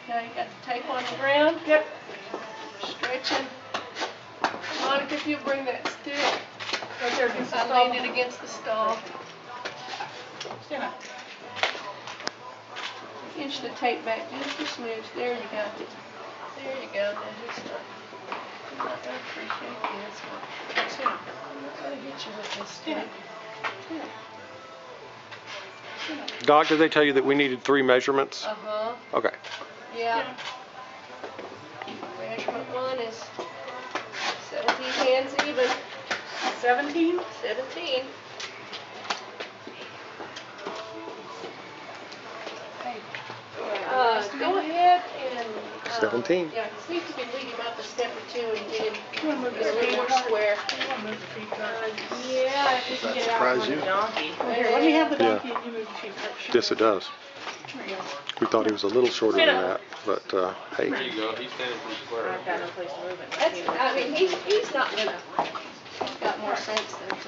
Okay, got the tape on the ground? Yep. Stretching. Monica, if you'll bring that stick. Right there against the I stall. leaned it against the stall. Stand up. Inch the tape back just a smidge. There you go. There you go. Now just I'm not going to appreciate this one. Stand up. I'm not going to hit you with this tape. Doc, did they tell you that we needed 3 measurements? Uh-huh. Okay. Yeah. Measurement 1 is 17 hands even. 17? 17. Go ahead and 17. Yeah, see if you can lead him up a step or 2 and get him You want to move a the little feet more apart? square. You want to move the feet apart? Yeah, if you can get it out surprise on you? the donkey. Here, let me have the Yeah. donkey and you move the feet apart. Yes, it does. There you go. We thought he was a little shorter than that, but hey. There you go. He's standing pretty square. I've got no place to move it. That's, I mean, he's not gonna, he's got more sense than to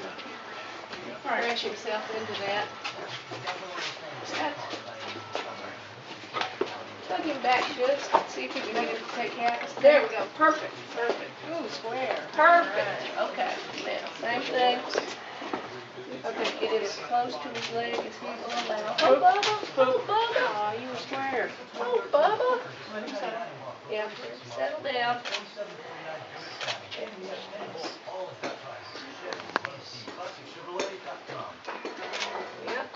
crash himself into that. Plug him back just, see if you can get him to take half. There we go, perfect, perfect. Ooh, square. Perfect, okay, now, same thing. Okay, get it as close to his leg as he will allow. Oh, Bubba, oh, Bubba. Aw, you were square. Oh, Bubba. Yeah, settle down. Yep.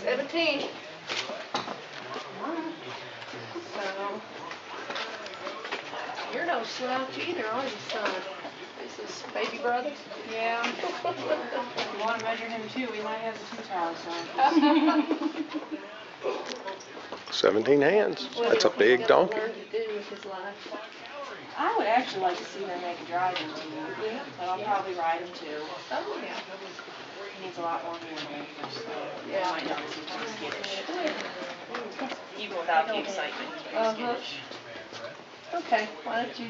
17. So, you're no slouch either, are you, son? This is baby brother? Yeah. If you want to measure him too, we might have the 2 towels on. 17 hands. That's a big donkey. Learn to do with his life. I would actually like to see them make a driving team, but I'll probably ride him too. Oh, yeah. He needs a lot more handling, so Yeah. I might not see him skittish. Even without the excitement, he's pretty skittish. Okay, why don't you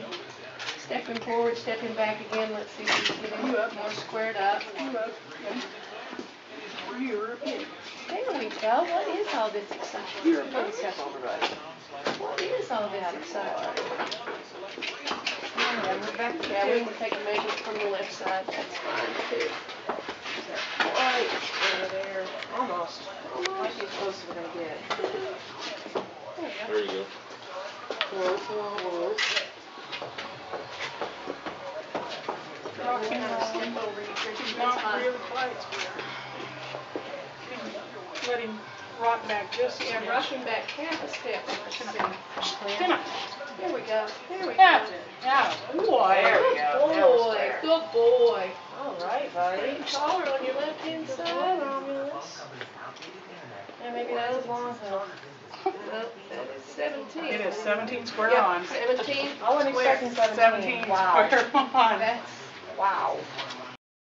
step him forward, step him back again. Let's see if we can get him more squared up. There we go. What is all this excitement? Step over, buddy. What is all this excitement? Yeah, move back Yeah, we can take a measurement from the left side. That's fine too. Right there. Almost. Might be as close as we're going to get. There you go. Close, close. Rock and Step roll. over you, Christian. That's Not fine. really quite square. Let him rock back just a Yeah, smidge. rock him back half a step. Stand up. There we go. There we go. That's it. Yeah. Boy. There we Good go. Now we're boy. square. Good boy. All right, buddy. Getting taller on your left hand side, Romulus. And maybe that was long enough. No, that is 17. It is 17 square Yep, on. 17. I wasn't square. expecting 17 Wow. square on. That's Wow.